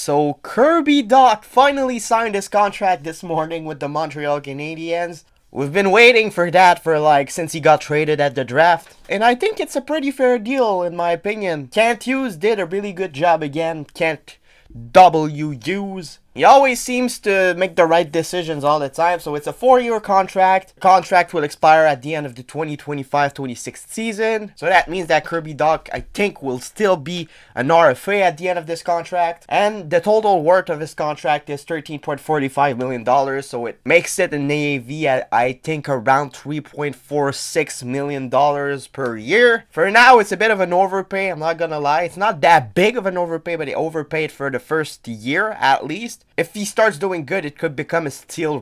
So Kirby Dach finally signed his contract this morning with the Montreal Canadiens. We've been waiting for that since he got traded at the draft. And I think it's a pretty fair deal in my opinion. Kent Hughes did a really good job again. Kent W. Hughes. He always seems to make the right decisions all the time. So it's a 4-year contract. The contract will expire at the end of the 2025-26 season. So that means that Kirby Dach, I think, will still be an RFA at the end of this contract. And the total worth of his contract is $13.45 million. So it makes it an AAV at, I think, around $3.46 million per year. For now, it's a bit of an overpay. I'm not gonna lie. It's not that big of an overpay, but they overpaid for the first year at least. If he starts doing good, it could become a steal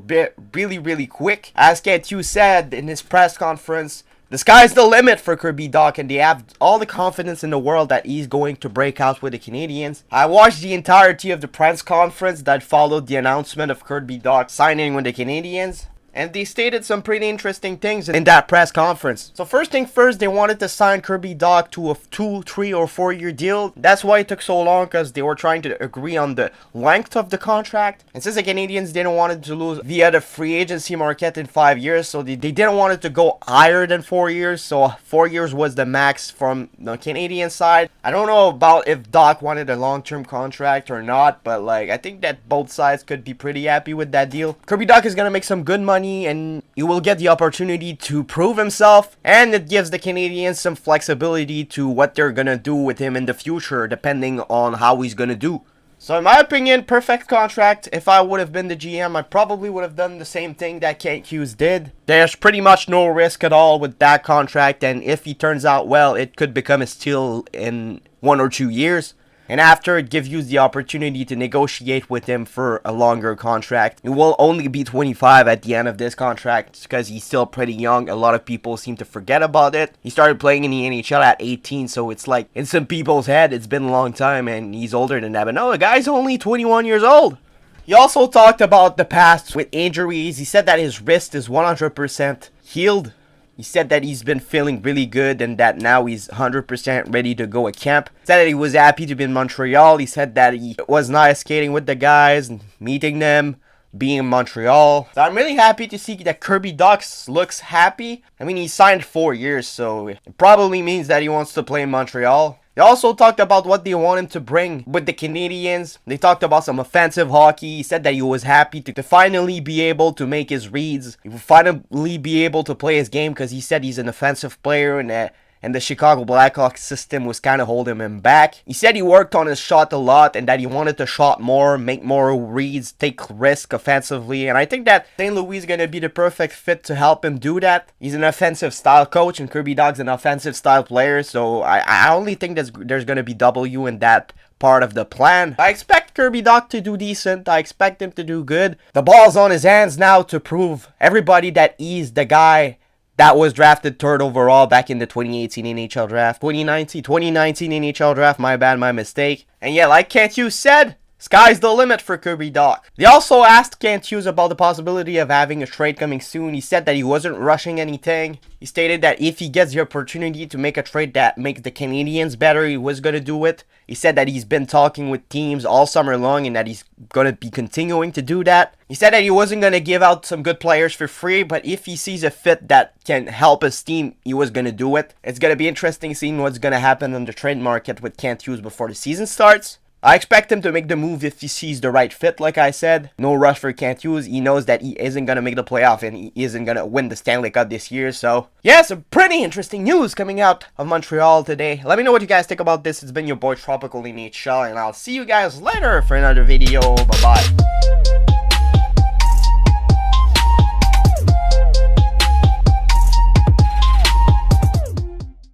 really quick. As Kent Hughes said in his press conference, the sky's the limit for Kirby Dach, and they have all the confidence in the world that he's going to break out with the Canadiens. I watched the entirety of the press conference that followed the announcement of Kirby Dach signing with the Canadiens. And they stated some pretty interesting things in that press conference. So first thing first, they wanted to sign Kirby Dach to a 2, 3, or 4-year deal. That's why it took so long, because they were trying to agree on the length of the contract. And since the Canadiens didn't want it to lose via the free agency market in 5 years, so they didn't want it to go higher than 4 years. So 4 years was the max from the Canadian side. I don't know about if Dach wanted a long-term contract or not, but I think that both sides could be pretty happy with that deal. Kirby Dach is going to make some good money, and he will get the opportunity to prove himself, and it gives the Canadiens some flexibility to what they're gonna do with him in the future depending on how he's gonna do. So in my opinion, perfect contract. If I would have been the GM, I probably would have done the same thing that Kent Hughes did. There's pretty much no risk at all with that contract, and if he turns out well, it could become a steal in 1 or 2 years. And after, it gives you the opportunity to negotiate with him for a longer contract. He will only be 25 at the end of this contract because he's still pretty young. A lot of people seem to forget about it. He started playing in the NHL at 18, so it's like in some people's head it's been a long time and he's older than that. But no, the guy's only 21 years old. He also talked about the past with injuries. He said that his wrist is 100% healed. He said that he's been feeling really good and that now he's 100% ready to go at camp. He said that he was happy to be in Montreal. He said that he was nice skating with the guys and meeting them, being in Montreal. So I'm really happy to see that Kirby Dach'S looks happy. I mean, he signed 4 years, so it probably means that he wants to play in Montreal. They also talked about what they want him to bring with the Canadiens. They talked about some offensive hockey. He said that he was happy to finally be able to make his reads. He will finally be able to play his game because he said he's an offensive player and the Chicago Blackhawks system was kind of holding him back. He said he worked on his shot a lot and that he wanted to shot more, make more reads, take risk offensively. And I think that St. Louis is going to be the perfect fit to help him do that. He's an offensive style coach and Kirby Dach's an offensive style player. So I only think there's going to be W in that part of the plan. I expect Kirby Dach to do decent. I expect him to do good. The ball's on his hands now to prove everybody that he's the guy that was drafted 3rd overall back in the 2018 NHL draft. 2019 NHL draft, my bad, my mistake. And yeah, like Kent Hughes said, sky's the limit for Kirby Dach. They also asked Kent Hughes about the possibility of having a trade coming soon. He said that he wasn't rushing anything. He stated that if he gets the opportunity to make a trade that makes the Canadiens better, he was going to do it. He said that he's been talking with teams all summer long and that he's going to be continuing to do that. He said that he wasn't going to give out some good players for free, but if he sees a fit that can help his team, he was going to do it. It's going to be interesting seeing what's going to happen on the trade market with Kent Hughes before the season starts. I expect him to make the move if he sees the right fit, like I said. No rush for Kent Hughes. He knows that he isn't going to make the playoff and he isn't going to win the Stanley Cup this year. So, yeah, some pretty interesting news coming out of Montreal today. Let me know what you guys think about this. It's been your boy Tropicalnhl, and I'll see you guys later for another video. Bye-bye.